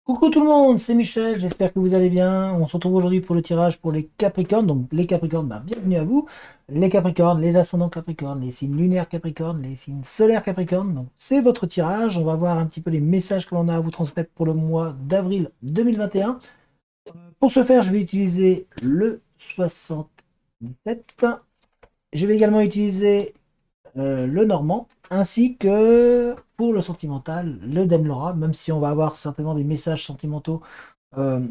Coucou tout le monde, c'est Michel, j'espère que vous allez bien. On se retrouve aujourd'hui pour le tirage pour les Capricornes. Donc les Capricornes, bienvenue à vous. Les Capricornes, les ascendants Capricornes, les signes lunaires Capricornes, les signes solaires Capricornes. Donc c'est votre tirage. On va voir un petit peu les messages que l'on a à vous transmettre pour le mois d'avril 2021. Pour ce faire, je vais utiliser le 77. Je vais également utiliser le normand, ainsi que pour le sentimental, le Denlora, même si on va avoir certainement des messages sentimentaux euh,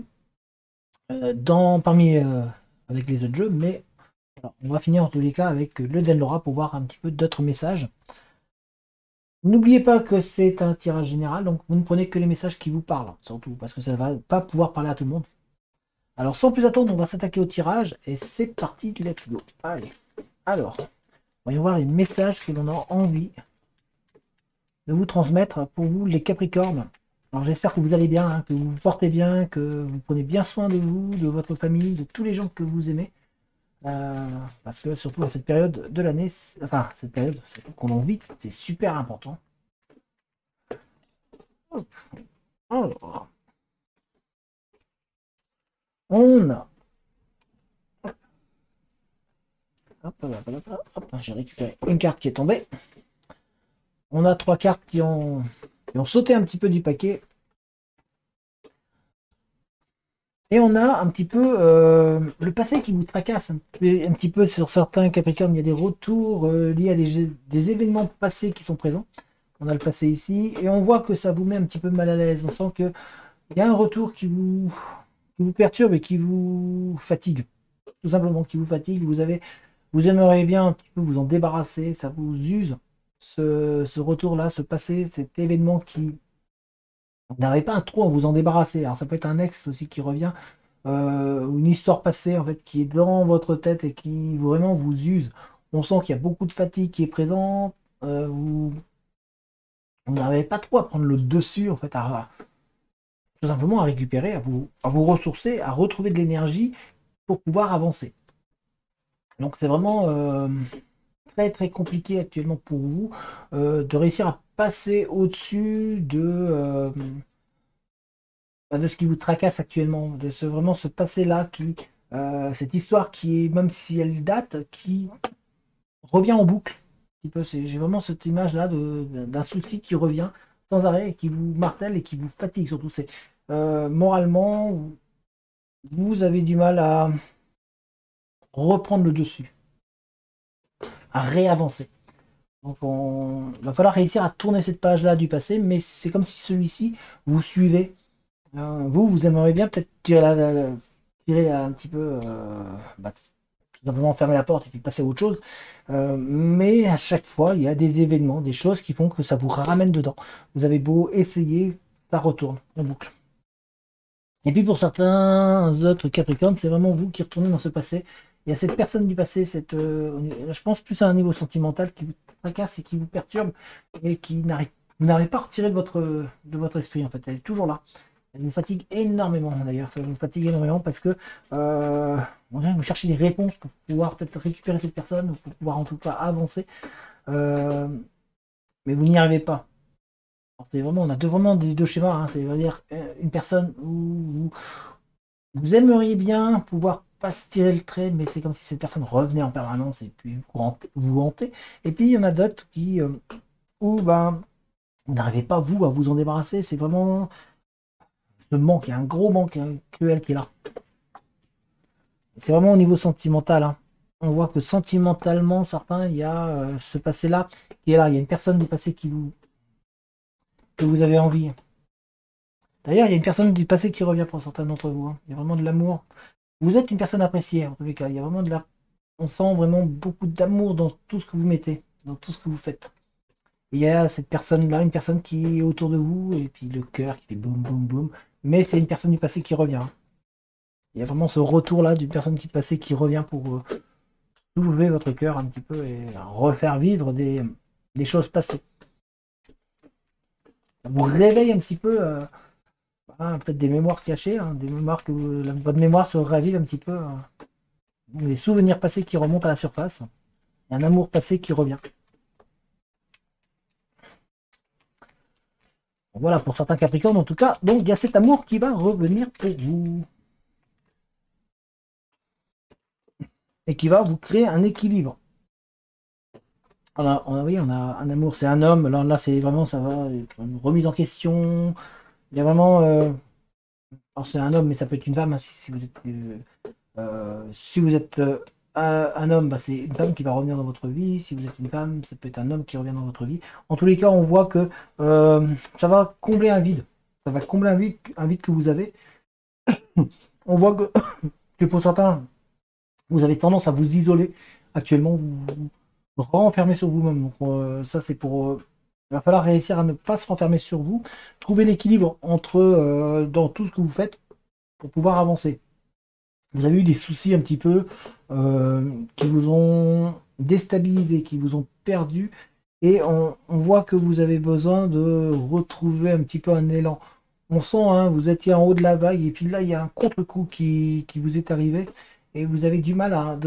parmi avec les autres jeux, mais voilà, on va finir en tous les cas avec le Denlora pour voir un petit peu d'autres messages. N'oubliez pas que c'est un tirage général, donc vous ne prenez que les messages qui vous parlent, surtout, parce que ça ne va pas pouvoir parler à tout le monde. Alors sans plus attendre, on va s'attaquer au tirage, et c'est parti, let's go. Allez, alors, voyons voir les messages que l'on a envie de vous transmettre pour vous, les Capricornes. Alors j'espère que vous allez bien, hein, que vous vous portez bien, que vous prenez bien soin de vous, de votre famille, de tous les gens que vous aimez. Parce que surtout dans cette période de l'année, enfin cette période qu'on en vit, c'est super important. Alors, on a... Hop, hop, hop, hop, hop, j'ai récupéré une carte qui est tombée. On a trois cartes qui ont sauté un petit peu du paquet. Et on a un petit peu le passé qui vous tracasse un petit peu sur certains Capricornes. Il y a des retours liés à des événements passés qui sont présents. On a le passé ici et on voit que ça vous met un petit peu mal à l'aise. On sent qu'il y a un retour qui vous perturbe et qui vous fatigue. Tout simplement, qui vous fatigue. Vous aimeriez bien un petit peu vous en débarrasser. Ça vous use ce retour-là, ce passé, cet événement qui vous n'avez pas un trop à vous en débarrasser. Alors ça peut être un ex aussi qui revient, ou une histoire passée en fait qui est dans votre tête et qui vraiment vous use. On sent qu'il y a beaucoup de fatigue qui est présente. Vous n'avez pas trop à prendre le dessus en fait, tout simplement à récupérer, à vous ressourcer, à retrouver de l'énergie pour pouvoir avancer. Donc c'est vraiment très très compliqué actuellement pour vous de réussir à passer au-dessus de ce qui vous tracasse actuellement, de vraiment ce passé-là, cette histoire qui est, même si elle date, qui revient en boucle. J'ai vraiment cette image-là d'un souci qui revient sans arrêt et qui vous martèle et qui vous fatigue surtout. C'est moralement, vous avez du mal à reprendre le dessus, à réavancer. Donc il va falloir réussir à tourner cette page-là du passé, mais c'est comme si celui-ci vous suivait. Vous aimeriez bien peut-être tirer un petit peu, tout simplement fermer la porte et puis passer à autre chose. Mais à chaque fois, il y a des événements, des choses qui font que ça vous ramène dedans. Vous avez beau essayer, ça retourne en boucle. Et puis pour certains autres Capricornes, c'est vraiment vous qui retournez dans ce passé. Il y a cette personne du passé, je pense plus à un niveau sentimental qui vous tracasse et qui vous perturbe et vous n'arrivez pas à retirer de votre esprit en fait. Elle est toujours là. Elle vous fatigue énormément d'ailleurs, ça vous fatigue énormément parce que on dirait que vous cherchez des réponses pour pouvoir peut-être récupérer cette personne ou pour pouvoir en tout cas avancer, euh, mais vous n'y arrivez pas. C'est vraiment, on a vraiment des deux schémas, hein. C'est-à-dire une personne où vous aimeriez bien pouvoir pas se tirer le trait, mais c'est comme si cette personne revenait en permanence et puis vous hantez. Et puis il y en a d'autres où vous n'arrivez pas vous à vous en débarrasser. C'est vraiment le manque, il y a un gros manque hein, cruel qui est là. C'est vraiment au niveau sentimental, hein. On voit que sentimentalement, certains, il y a ce passé-là qui est là. Il y a une personne du passé que vous avez envie. D'ailleurs, il y a une personne du passé qui revient pour certains d'entre vous, hein. Il y a vraiment de l'amour. Vous êtes une personne appréciée, en tous les cas. Il y a vraiment on sent vraiment beaucoup d'amour dans tout ce que vous mettez, dans tout ce que vous faites. Et il y a cette personne-là, une personne qui est autour de vous, et puis le cœur qui fait boum, boum, boum. Mais c'est une personne du passé qui revient, hein. Il y a vraiment ce retour-là d'une personne du passé qui revient pour soulever votre cœur un petit peu et refaire vivre des choses passées. Ça vous réveille un petit peu, peut-être des mémoires cachées, hein, des mémoires votre mémoire se ravive un petit peu, des souvenirs passés qui remontent à la surface, et un amour passé qui revient. Voilà pour certains Capricornes en tout cas. Donc il y a cet amour qui va revenir pour vous. Et qui va vous créer un équilibre. Oui, on a un amour, c'est un homme. Alors là, c'est vraiment, ça va, une remise en question. Il y a vraiment. Alors c'est un homme, mais ça peut être une femme, hein, si vous êtes un homme, bah, c'est une femme qui va revenir dans votre vie. Si vous êtes une femme, ça peut être un homme qui revient dans votre vie. En tous les cas, on voit que ça va combler un vide. Ça va combler un vide que vous avez. On voit que pour certains, vous avez tendance à vous isoler. Actuellement, vous renfermer sur vous-même. Donc, ça, c'est pour. Il va falloir réussir à ne pas se renfermer sur vous. Trouver l'équilibre entre dans tout ce que vous faites pour pouvoir avancer. Vous avez eu des soucis un petit peu qui vous ont déstabilisé, qui vous ont perdu. Et on voit que vous avez besoin de retrouver un petit peu un élan. On sent, hein, vous étiez en haut de la vague, et puis là, il y a un contre-coup qui vous est arrivé, et vous avez du mal à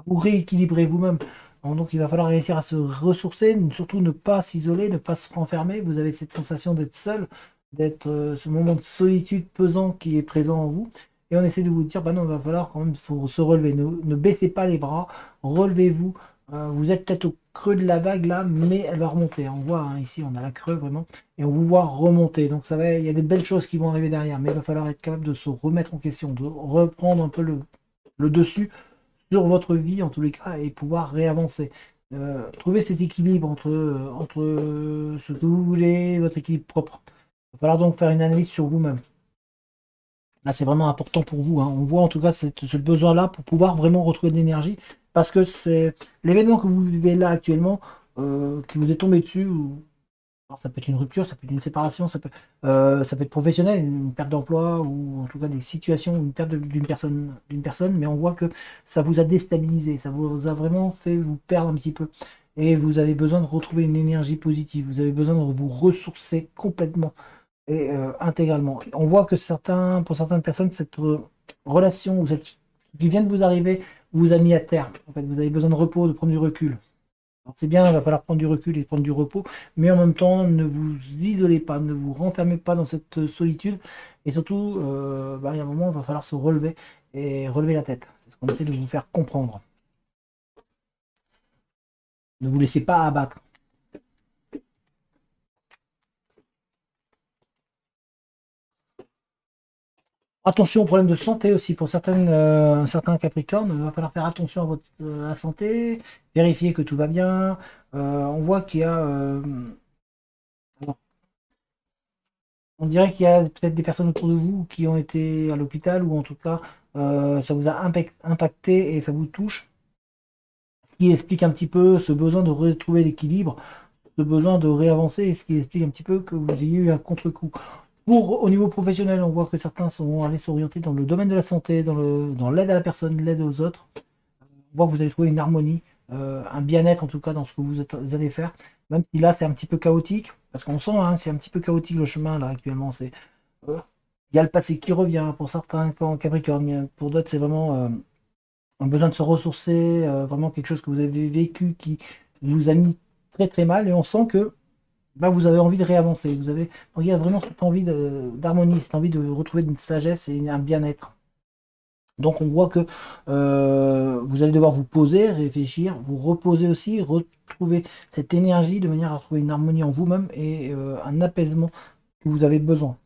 vous rééquilibrer vous-même. Donc, il va falloir réussir à se ressourcer, surtout ne pas s'isoler, ne pas se renfermer. Vous avez cette sensation d'être seul, d'être ce moment de solitude pesant qui est présent en vous. Et on essaie de vous dire, bah non, il va falloir quand même faut se relever. Ne baissez pas les bras, relevez-vous. Vous êtes peut-être au creux de la vague là, mais elle va remonter. On voit hein, ici, on a la creux vraiment, et on vous voit remonter. Donc il y a des belles choses qui vont arriver derrière, mais il va falloir être capable de se remettre en question, de reprendre un peu le dessus sur votre vie en tous les cas et pouvoir réavancer. Trouver cet équilibre entre ce que vous voulez, votre équilibre propre. Il va falloir donc faire une analyse sur vous-même. Là, c'est vraiment important pour vous, hein. On voit en tout cas ce besoin-là pour pouvoir vraiment retrouver de l'énergie parce que c'est l'événement que vous vivez là actuellement qui vous est tombé dessus. Alors, ça peut être une rupture, ça peut être une séparation, ça peut être professionnel, une perte d'emploi ou en tout cas des situations, une perte d'une personne, mais on voit que ça vous a déstabilisé, ça vous a vraiment fait vous perdre un petit peu. Et vous avez besoin de retrouver une énergie positive, vous avez besoin de vous ressourcer complètement et intégralement. On voit que pour certaines personnes, cette relation qui vient de vous arriver vous a mis à terre. En fait, vous avez besoin de repos, de prendre du recul. C'est bien, il va falloir prendre du recul et prendre du repos, mais en même temps, ne vous isolez pas, ne vous renfermez pas dans cette solitude. Et surtout, bah, il y a un moment, il va falloir se relever et relever la tête. C'est ce qu'on essaie de vous faire comprendre. Ne vous laissez pas abattre. Attention aux problèmes de santé aussi pour certains Capricornes. Il va falloir faire attention à votre à la santé, vérifier que tout va bien. On voit qu'il y a on dirait qu'il y a peut-être des personnes autour de vous qui ont été à l'hôpital ou en tout cas ça vous a impacté et ça vous touche. Ce qui explique un petit peu ce besoin de retrouver l'équilibre, ce besoin de réavancer et ce qui explique un petit peu que vous ayez eu un contre-coup. Au niveau professionnel, on voit que certains sont allés s'orienter dans le domaine de la santé, dans l'aide à la personne, l'aide aux autres. On voit que vous allez trouver une harmonie, un bien-être en tout cas dans ce que vous allez faire. Même si là c'est un petit peu chaotique, parce qu'on sent hein, c'est un petit peu chaotique le chemin là actuellement. Euh, il y a le passé qui revient pour certains quand Capricorne, pour d'autres c'est vraiment un besoin de se ressourcer, vraiment quelque chose que vous avez vécu qui vous a mis très très mal et on sent que bah, vous avez envie de réavancer. Donc, il y a vraiment cette envie d'harmonie, cette envie de retrouver une sagesse et un bien-être. Donc on voit que vous allez devoir vous poser, réfléchir, vous reposer aussi, retrouver cette énergie de manière à trouver une harmonie en vous-même et un apaisement que vous avez besoin.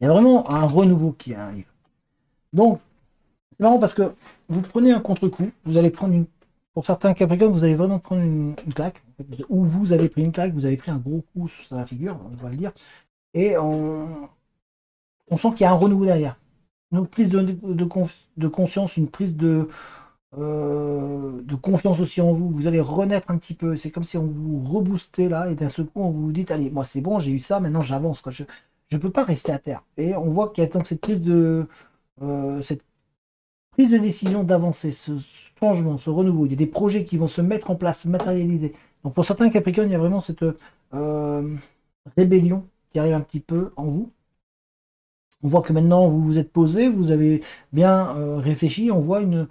Il y a vraiment un renouveau qui arrive. Donc c'est marrant parce que vous prenez un contre-coup, vous allez prendre pour certains Capricornes, vous allez vraiment prendre une claque, en fait, ou vous avez pris une claque, vous avez pris un gros coup sur la figure, on va le dire, et on sent qu'il y a un renouveau derrière. Une prise de conscience, une prise de confiance aussi en vous. Vous allez renaître un petit peu. C'est comme si on vous reboostait là, et d'un seul coup, on vous dit, allez, moi c'est bon, j'ai eu ça, maintenant j'avance, quoi. Je ne peux pas rester à terre. Et on voit qu'il y a donc cette prise de décision d'avancer, ce changement, ce renouveau. Il y a des projets qui vont se mettre en place, se matérialiser. Donc pour certains Capricornes, il y a vraiment cette rébellion qui arrive un petit peu en vous. On voit que maintenant vous vous êtes posé, vous avez bien réfléchi, on voit que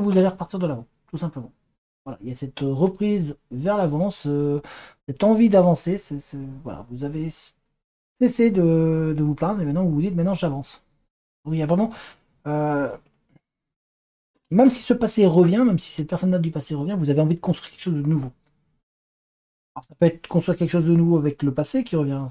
vous allez repartir de l'avant, tout simplement. Voilà, il y a cette reprise vers l'avant, cette envie d'avancer, voilà, vous avez cessé de vous plaindre et maintenant vous vous dites maintenant j'avance. Donc il y a vraiment, euh, même si ce passé revient, même si cette personne-là du passé revient, vous avez envie de construire quelque chose de nouveau. Alors, ça peut être construire quelque chose de nouveau avec le passé qui revient,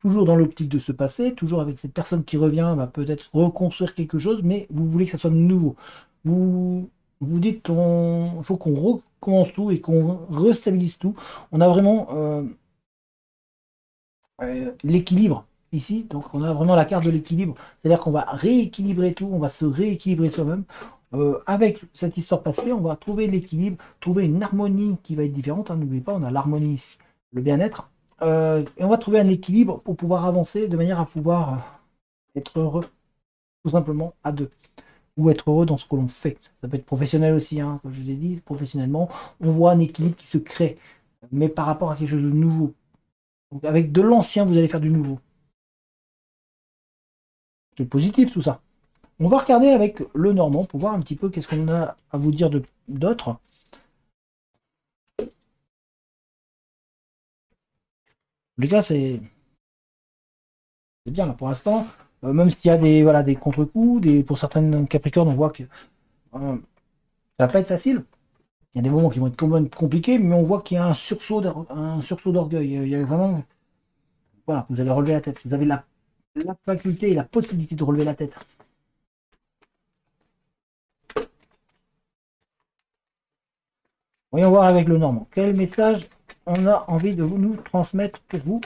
toujours dans l'optique de ce passé, toujours avec cette personne qui revient, va peut-être reconstruire quelque chose, mais vous voulez que ça soit nouveau. Vous vous dites, il faut qu'on recommence tout et qu'on restabilise tout. On a vraiment l'équilibre ici, donc on a vraiment la carte de l'équilibre, c'est-à-dire qu'on va rééquilibrer tout, on va se rééquilibrer soi-même. Avec cette histoire passée, on va trouver l'équilibre, trouver une harmonie qui va être différente. Hein, n'oubliez pas, on a l'harmonie ici, le bien-être. Et on va trouver un équilibre pour pouvoir avancer de manière à pouvoir être heureux, tout simplement, à deux. Ou être heureux dans ce que l'on fait. Ça peut être professionnel aussi, hein, comme je vous ai dit, professionnellement, on voit un équilibre qui se crée, mais par rapport à quelque chose de nouveau. Donc avec de l'ancien, vous allez faire du nouveau. C'est positif tout ça. On va regarder avec le normand pour voir un petit peu qu'est-ce qu'on a à vous dire d'autre. Les gars, c'est bien là pour l'instant. Même s'il y a des, voilà, des contre-coups, pour certaines Capricornes, on voit que ça va pas être facile. Il y a des moments qui vont être quand même compliqués, mais on voit qu'il y a un sursaut d'orgueil. Il y a vraiment, voilà, vous allez relever la tête. Vous avez la faculté et la possibilité de relever la tête. Voyons voir avec le normand. Quel message on a envie de nous transmettre pour vous?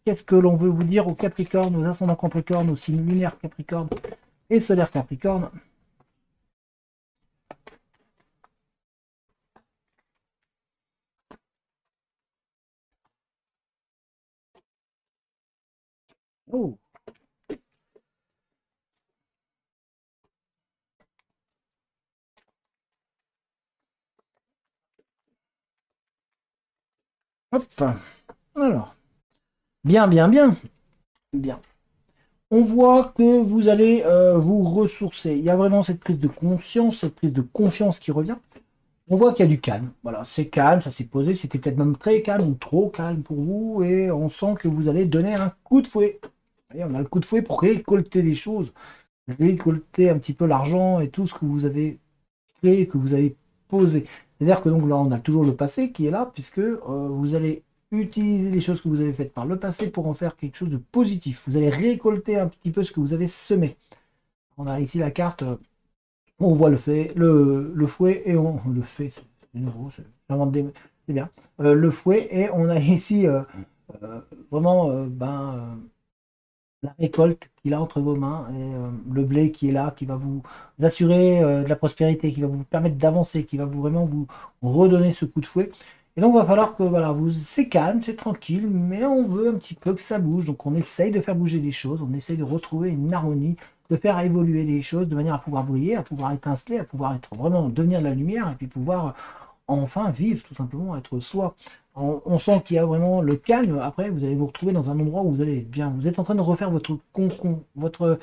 Qu'est-ce que l'on veut vous dire aux Capricornes, aux ascendants Capricornes, aux signes lunaires Capricorne et solaires Capricorne? Oh, hop. Alors, bien, bien, bien. Bien. On voit que vous allez vous ressourcer. Il y a vraiment cette prise de conscience, cette prise de confiance qui revient. On voit qu'il y a du calme. Voilà, c'est calme, ça s'est posé. C'était peut-être même très calme ou trop calme pour vous. Et on sent que vous allez donner un coup de fouet. Voyez, on a le coup de fouet pour récolter des choses, récolter un petit peu l'argent et tout ce que vous avez créé, que vous avez posé. C'est-à-dire que donc là, on a toujours le passé qui est là, puisque vous allez utiliser les choses que vous avez faites par le passé pour en faire quelque chose de positif. Vous allez récolter un petit peu ce que vous avez semé. On a ici la carte, on voit le fouet et on le fait, c'est nouveau, c'est bien. Le fouet et on a ici vraiment la récolte qu'il a entre vos mains et le blé qui est là, qui va vous assurer de la prospérité, qui va vous permettre d'avancer, qui va vraiment vous redonner ce coup de fouet. Et donc, il va falloir que voilà, c'est calme, c'est tranquille, mais on veut un petit peu que ça bouge. Donc, on essaye de faire bouger les choses, on essaye de retrouver une harmonie, de faire évoluer les choses de manière à pouvoir briller, à pouvoir étinceler, à pouvoir être vraiment devenir de la lumière et puis pouvoir enfin vivre, tout simplement, être soi. On sent qu'il y a vraiment le calme. Après, vous allez vous retrouver dans un endroit où vous allez être bien. Vous êtes en train de refaire votre concon, votre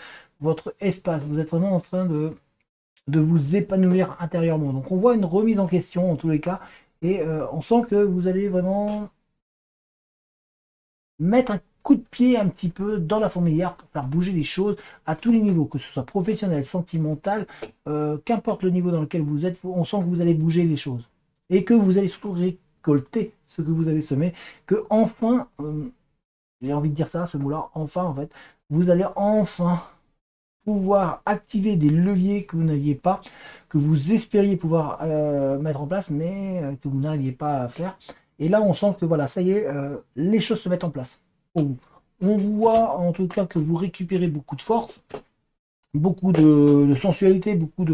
espace. Vous êtes vraiment en train de vous épanouir intérieurement. Donc, on voit une remise en question en tous les cas. Et on sent que vous allez vraiment mettre un coup de pied un petit peu dans la fourmilière pour faire bouger les choses à tous les niveaux, que ce soit professionnel, sentimental, qu'importe le niveau dans lequel vous êtes, on sent que vous allez bouger les choses et que vous allez surtout récolter ce que vous avez semé, que enfin, j'ai envie de dire ça, ce mot-là, enfin en fait, vous allez enfin pouvoir activer des leviers que vous n'aviez pas, que vous espériez pouvoir mettre en place, mais que vous n'arriviez pas à faire. Et là, on sent que voilà, ça y est, les choses se mettent en place. On voit en tout cas que vous récupérez beaucoup de force, beaucoup de sensualité, beaucoup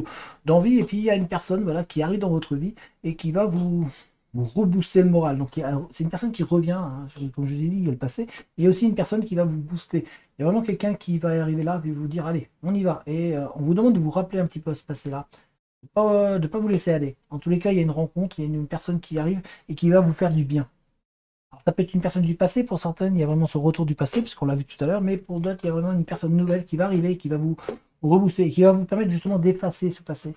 d'envie, et puis il y a une personne voilà, qui arrive dans votre vie et qui va vous rebooster le moral. Donc c'est une personne qui revient, hein, comme je vous ai dit, il y a le passé, il y a aussi une personne qui va vous booster. Il y a vraiment quelqu'un qui va arriver là et vous dire allez, on y va. Et on vous demande de vous rappeler un petit peu ce passé-là, de pas vous laisser aller. En tous les cas, il y a une rencontre, il y a une personne qui arrive et qui va vous faire du bien. Alors, ça peut être une personne du passé, pour certaines, il y a vraiment ce retour du passé, puisqu'on l'a vu tout à l'heure, mais pour d'autres, il y a vraiment une personne nouvelle qui va arriver, qui va vous rebooster, et qui va vous permettre justement d'effacer ce passé,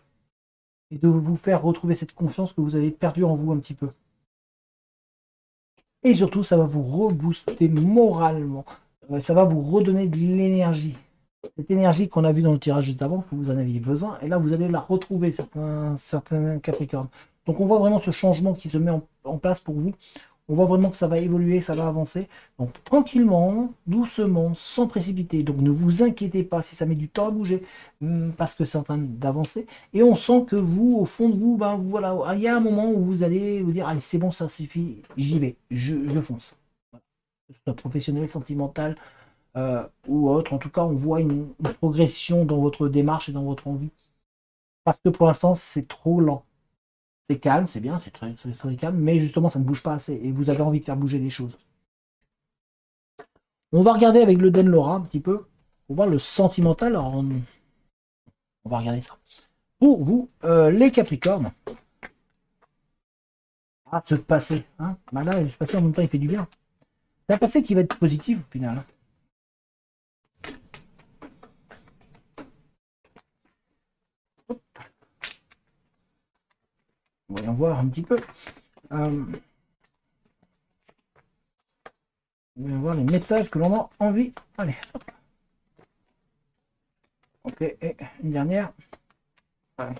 et de vous faire retrouver cette confiance que vous avez perdue en vous un petit peu. Et surtout, ça va vous rebooster moralement. Ça va vous redonner de l'énergie. Cette énergie qu'on a vue dans le tirage juste avant, que vous en aviez besoin, et là, vous allez la retrouver, certains Capricornes. Donc, on voit vraiment ce changement qui se met en place pour vous. On voit vraiment que ça va évoluer, ça va avancer. Donc, tranquillement, doucement, sans précipiter. Donc, ne vous inquiétez pas si ça met du temps à bouger, parce que c'est en train d'avancer. Et on sent que vous, au fond de vous, ben voilà, il y a un moment où vous allez vous dire, allez, c'est bon, ça suffit, j'y vais, je fonce. Voilà. Que ce soit professionnel, sentimental, ou autre. En tout cas, on voit une progression dans votre démarche et dans votre envie. Parce que pour l'instant, c'est trop lent. C'est calme, c'est bien, c'est très calme, mais justement, ça ne bouge pas assez. Et vous avez envie de faire bouger les choses. On va regarder avec le Den Laura un petit peu. On va voir le sentimental. Alors, on va regarder ça. Pour vous, les Capricornes. Ah, ce passé. Hein, bah là, ce passé, en même temps, il fait du bien. C'est un passé qui va être positif au final. Voyons voir un petit peu. Voyons voir les messages que l'on a envie. Allez. Ok, et une dernière. Allez.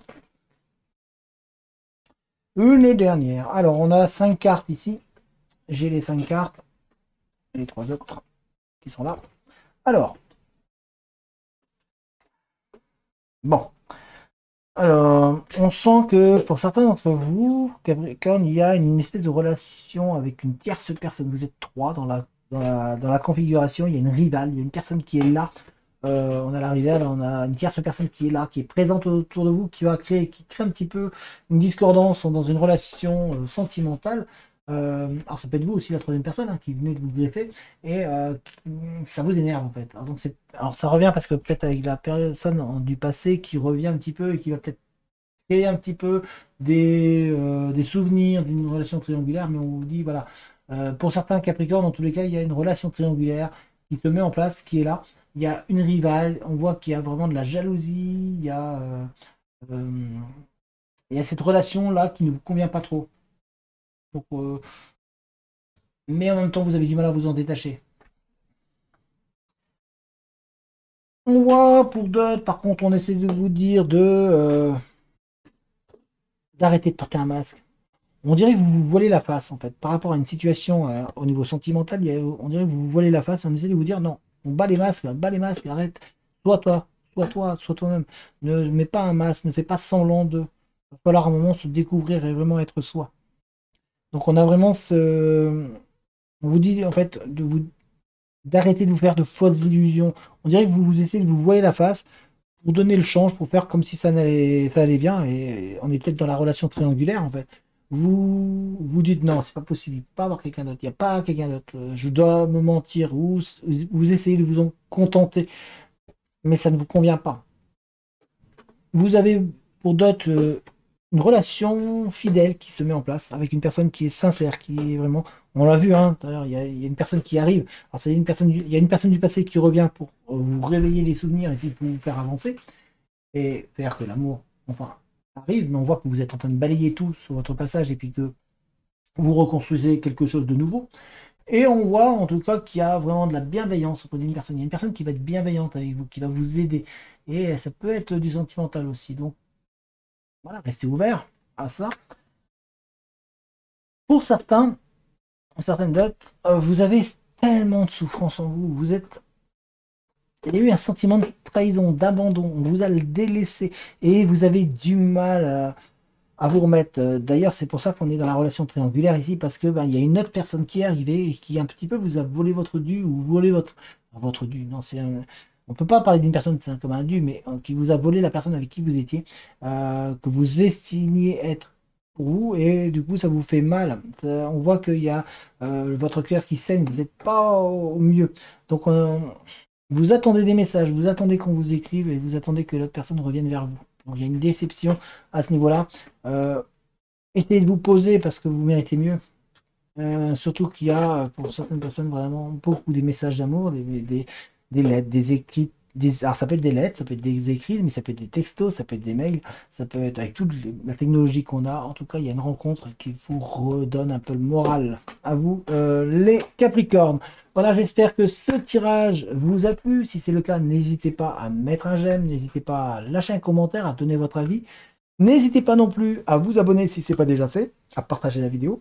Une dernière. Alors, on a 5 cartes ici. J'ai les 5 cartes. Et les 3 autres qui sont là. Alors. Bon. Alors, on sent que pour certains d'entre vous, Capricorne, il y a une espèce de relation avec une tierce personne. Vous êtes trois dans la configuration. Il y a une rivale, il y a une personne qui est là. On a la rivale, on a une tierce personne qui est là, qui est présente autour de vous, qui crée un petit peu une discordance dans une relation sentimentale. Alors ça peut être vous aussi la troisième personne hein, qui venait de vous greffer et ça vous énerve en fait. Alors ça revient parce que peut-être avec la personne du passé qui revient un petit peu et qui va peut-être créer un petit peu des souvenirs d'une relation triangulaire, mais on vous dit voilà, pour certains Capricornes, dans tous les cas, il y a une relation triangulaire qui se met en place, qui est là. Il y a une rivale, on voit qu'il y a vraiment de la jalousie, euh, il y a cette relation-là qui ne vous convient pas trop. Donc, mais en même temps, vous avez du mal à vous en détacher. On voit pour d'autres, par contre, on essaie de vous dire d'arrêter de porter un masque. On dirait que vous vous voilez la face, en fait. Par rapport à une situation au niveau sentimental, on dirait que vous vous voilez la face et on essaie de vous dire non, on bat les masques, arrête. Sois toi, sois toi, sois toi-même. Ne mets pas un masque, ne fais pas semblant de. Il va falloir à un moment se découvrir et vraiment être soi. Donc on a vraiment ce. On vous dit en fait d'arrêter de vous faire de fausses illusions. On dirait que vous essayez de vous voiler la face pour donner le change, pour faire comme si ça allait bien, et on est peut-être dans la relation triangulaire en fait. Vous dites non, c'est pas possible, il ne peut pas avoir quelqu'un d'autre, il n'y a pas quelqu'un d'autre, je dois me mentir, vous essayez de vous en contenter, mais ça ne vous convient pas. Vous avez pour d'autres une relation fidèle qui se met en place avec une personne qui est sincère, qui est vraiment, on l'a vu, hein, tout à l'heure, il y a une personne qui arrive, alors c'est une personne, il y a une personne du passé qui revient pour vous réveiller les souvenirs et puis pour vous faire avancer et faire que l'amour, enfin, arrive, mais on voit que vous êtes en train de balayer tout sur votre passage et puis que vous reconstruisez quelque chose de nouveau. Et on voit en tout cas qu'il y a vraiment de la bienveillance auprès d'une personne. Il y a une personne qui va être bienveillante avec vous, qui va vous aider. Et ça peut être du sentimental aussi. Donc voilà, restez ouvert à ça. Pour certains, pour certaines dates, vous avez tellement de souffrance en vous. Il y a eu un sentiment de trahison, d'abandon. On vous a délaissé et vous avez du mal à vous remettre. D'ailleurs, c'est pour ça qu'on est dans la relation triangulaire ici, parce que ben, il y a une autre personne qui est arrivée et qui un petit peu vous a volé votre dû ou volé votre dû. Non, on peut pas parler d'une personne comme un dû, mais qui vous a volé la personne avec qui vous étiez, que vous estimiez être pour vous, et du coup, ça vous fait mal. On voit qu'il y a votre cœur qui saigne, vous n'êtes pas au mieux. Donc, vous attendez des messages, vous attendez qu'on vous écrive et vous attendez que l'autre personne revienne vers vous. Donc, il y a une déception à ce niveau-là. Essayez de vous poser parce que vous méritez mieux. Surtout qu'il y a pour certaines personnes vraiment beaucoup des messages d'amour, des lettres, des écrits. Alors ça peut être des lettres, ça peut être des écrits, mais ça peut être des textos, ça peut être des mails, ça peut être avec toute la technologie qu'on a. En tout cas, il y a une rencontre qui vous redonne un peu le moral. À vous, les Capricornes. Voilà, j'espère que ce tirage vous a plu. Si c'est le cas, n'hésitez pas à mettre un j'aime, n'hésitez pas à lâcher un commentaire, à donner votre avis. N'hésitez pas non plus à vous abonner si ce n'est pas déjà fait, à partager la vidéo.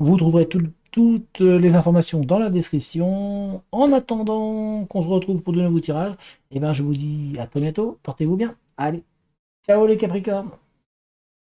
Vous trouverez toutes les informations dans la description. En attendant qu'on se retrouve pour de nouveaux tirages, eh ben, je vous dis à très bientôt. Portez-vous bien. Allez, ciao les Capricornes.